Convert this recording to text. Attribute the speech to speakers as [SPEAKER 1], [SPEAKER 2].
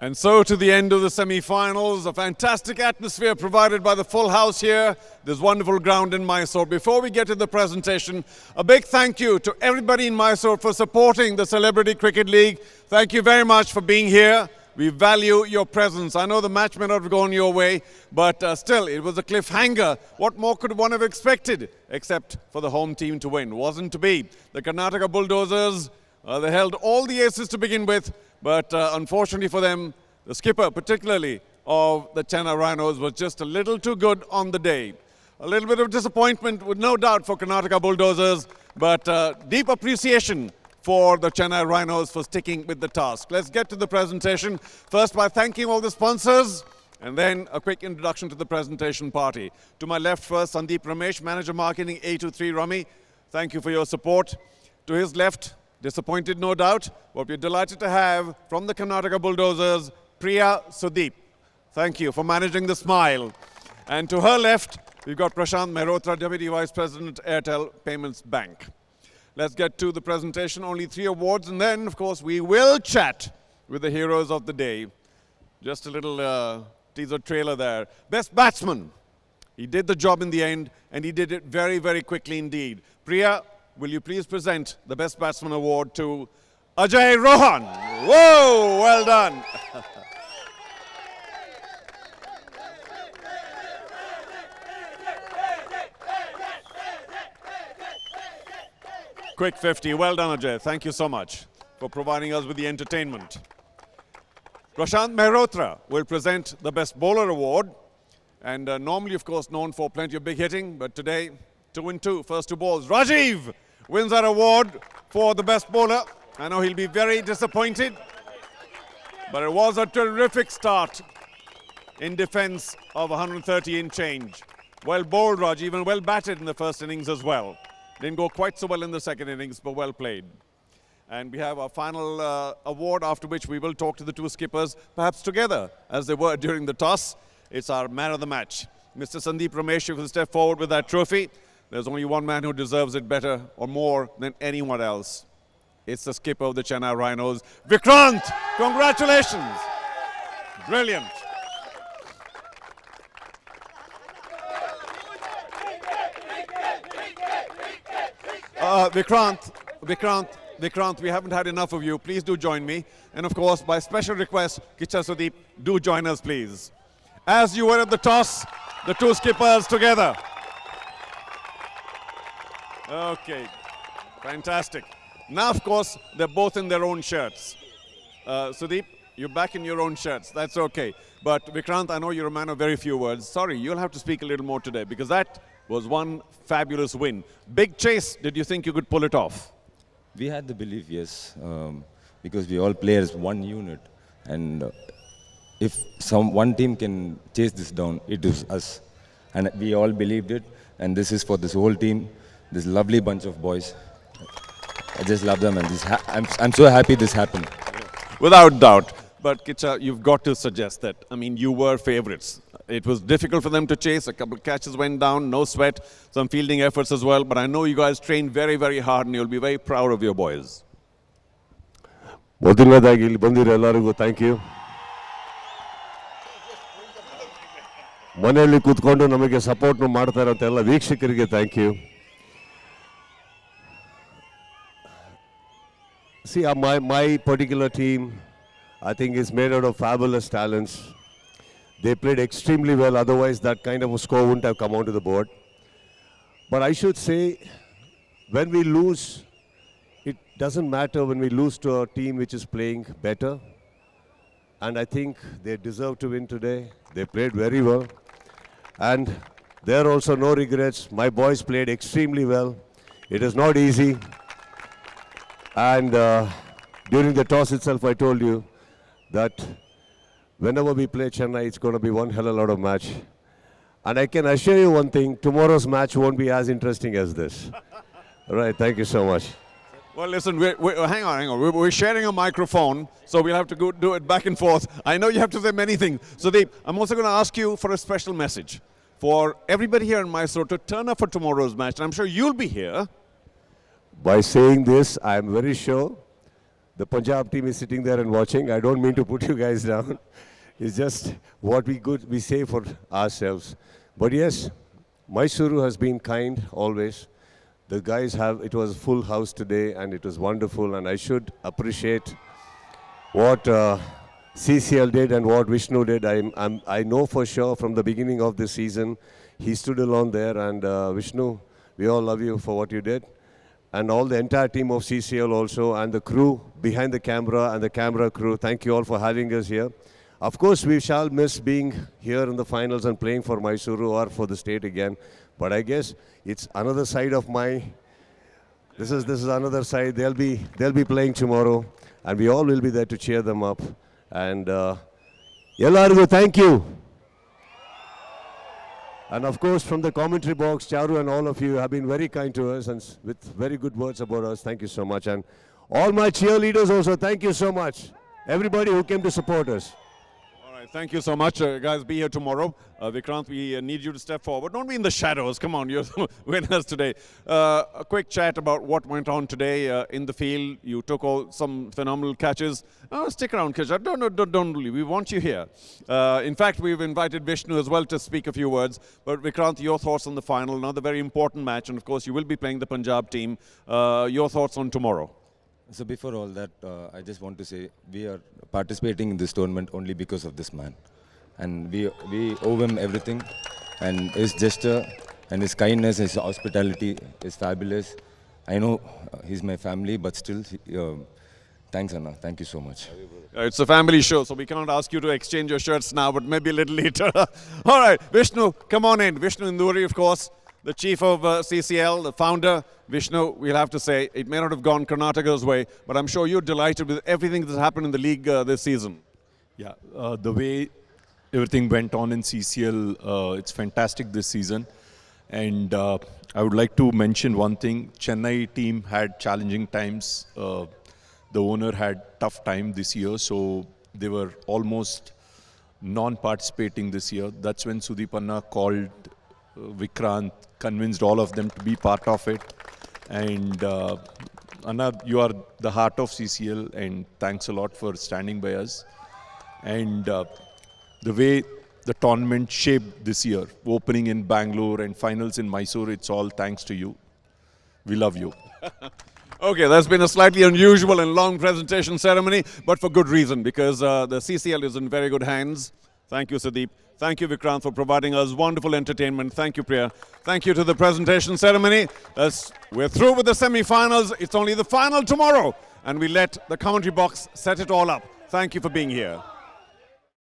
[SPEAKER 1] And so to the end of the semi-finals, a fantastic atmosphere provided by the full house here, this wonderful ground in Mysore. Before we get to the presentation, a big thank you to everybody in Mysore for supporting the Celebrity Cricket League. Thank you very much for being here. We value your presence. I know the match may not have gone your way, but still, it was a cliffhanger. What more could one have expected, except for the home team to win? Wasn't to be. The Karnataka Bulldozers, they held all the aces to begin with, but unfortunately for them, the skipper, particularly of the Chennai Rhinos, was just a little too good on the day. A little bit of disappointment, with no doubt, for Karnataka Bulldozers, but deep appreciation for the Chennai Rhinos for sticking with the task. Let's get to the presentation. First, by thanking all the sponsors, and then a quick introduction to the presentation party. To my left first, Sandeep Ramesh, Manager Marketing, A23 Rummy. Thank you for your support. To his left, disappointed no doubt, but we're delighted to have from the Karnataka Bulldozers, Priya Sudeep. Thank you for managing the smile. And to her left, we've got Prashant Mehrotra, Deputy Vice President, Airtel Payments Bank. Let's get to the presentation. Only 3 awards, and then, of course, we will chat with the heroes of the day. Just a little teaser trailer there. Best Batsman. He did the job in the end, and he did it very, very quickly indeed. Priya, will you please present the Best Batsman Award to Ajay Rohan? Whoa, well done. Quick 50. Well done, Ajay. Thank you so much for providing us with the entertainment. Prashant Mehrotra will present the Best Bowler Award. And normally, of course, known for plenty of big hitting, but today, 2 and 2, first 2 balls. Rajiv wins that award for the best bowler. I know he'll be very disappointed, but it was a terrific start in defense of 130 in change. Well bowled, Rajiv, and well batted in the first innings as well. Didn't go quite so well in the second innings, but well played. And we have our final award, after which we will talk to the 2 skippers, perhaps together, as they were during the toss. It's our man of the match. Mr. Sandeep Ramesh, if you step forward with that trophy. There's only one man who deserves it better or more than anyone else. It's the skipper of the Chennai Rhinos, Vikrant. Congratulations. Brilliant. Vikrant, we haven't had enough of you. Please do join me. And of course, by special request, Kicha Sudeep, do join us, please. As you were at the toss, the 2 skippers together. Okay, fantastic. Now, of course, they're both in their own shirts. Sudeep, you're back in your own shirts. That's okay. But Vikrant, I know you're a man of very few words. Sorry, you'll have to speak a little more today, because that was one fabulous win. Big chase, did you think you could pull it off?
[SPEAKER 2] We had the belief, yes, because we all play as one unit. And if one team can chase this down, it is us. And we all believed it. And this is for this whole team, this lovely bunch of boys. I just love them, and I'm so happy this happened.
[SPEAKER 1] Without doubt. But Kicha, you've got to suggest that, I mean, you were favorites. It was difficult for them to chase. A couple of catches went down, no sweat, some fielding efforts as well. But I know you guys trained very, very hard, and you'll be very proud of your boys.
[SPEAKER 3] ಮೊದಲನೇದಾಗಿ ಇಲ್ಲಿ ಬಂದಿರೋ ಎಲ್ಲರಿಗೂ thank you. ಮನೆಯಲ್ಲಿ ಕೂತ್ಕೊಂಡು ನಮಗೆ support ಮಾಡ್ತಾ ಇರೋಂಥ ಎಲ್ಲ ವೀಕ್ಷಕರಿಗೆ thank you. See, my particular team, I think, is made out of fabulous talents. They played extremely well, otherwise that kind of a score wouldn't have come onto the board. But I should say, when we lose, it doesn't matter when we lose to a team which is playing better. And I think they deserve to win today. They played very well. And there are also no regrets. My boys played extremely well. It is not easy. And during the toss itself, I told you that whenever we play Chennai, it's going to be one hell of a lot of match. And I can assure you one thing, tomorrow's match won't be as interesting as this. All right, thank you so much.
[SPEAKER 1] Well, listen, hang on. We're sharing a microphone, so we'll have to go do it back and forth. I know you have to say many things. Sudeep, I'm also going to ask you for a special message for everybody here in Mysore to turn up for tomorrow's match. And I'm sure you'll be here.
[SPEAKER 3] By saying this, I am very sure The Punjab team is sitting there and watching. I don't mean to put you guys down. It's just what we say for ourselves. But yes, Mysuru has been kind always. The guys it was a full house today and it was wonderful, and I should appreciate what CCL did and what Vishnu did. I know for sure from the beginning of this season, he stood alone there, and Vishnu, we all love you for what you did. And all the entire team of CCL also, and the crew behind the camera and the camera crew, thank you all for having us here. Of course, we shall miss being here in the finals and playing for Mysuru or for the state again. But I guess it's another side of this is another side. They'll be playing tomorrow, and we all will be there to cheer them up. And Ellargu, thank you. And of course, from the commentary box, Charu and all of you have been very kind to us and with very good words about us. Thank you so much. And all my cheerleaders also, thank you so much. Everybody who came to support us.
[SPEAKER 1] All right, thank you so much. Guys, be here tomorrow. Vikrant, we need you to step forward. Don't be in the shadows. Come on, you're the winners today. A quick chat about what went on today in the field. You took some phenomenal catches. Stick around, Kishore. Don't leave. We want you here. In fact, we've invited Vishnu as well to speak a few words. But Vikrant, your thoughts on the final, another very important match. And of course, you will be playing the Punjab team. Your thoughts on tomorrow?
[SPEAKER 2] So before all that, I just want to say we are participating in this tournament only because of this man. And we owe him everything. And his gesture and his kindness, his hospitality is fabulous. I know he's my family, but still, thanks, Anna. Thank you so much.
[SPEAKER 1] It's a family show, so we cannot ask you to exchange your shirts now, but maybe a little later. All right, Vishnu, come on in. Vishnu Induri, of course, the chief of CCL, the founder. Vishnu, we'll have to say, it may not have gone Karnataka's way, but I'm sure you're delighted with everything that's happened in the league this season.
[SPEAKER 4] Yeah, the way everything went on in CCL, it's fantastic this season. And I would like to mention one thing. Chennai team had challenging times. The owner had tough time this year, so they were almost non-participating this year. That's when Sudeep Anna called Vikrant, convinced all of them to be part of it. And Anna, you are the heart of CCL, and thanks a lot for standing by us. And the way the tournament shaped this year, opening in Bangalore and finals in Mysore, it's all thanks to you. We love you.
[SPEAKER 1] Okay, that's been a slightly unusual and long presentation ceremony, but for good reason, because the CCL is in very good hands. Thank you, Sudeep. Thank you, Vikrant, for providing us wonderful entertainment. Thank you, Priya. Thank you to the presentation ceremony. We're through with the semi-finals. It's only the final tomorrow, and we let the commentary box set it all up. Thank you for being here.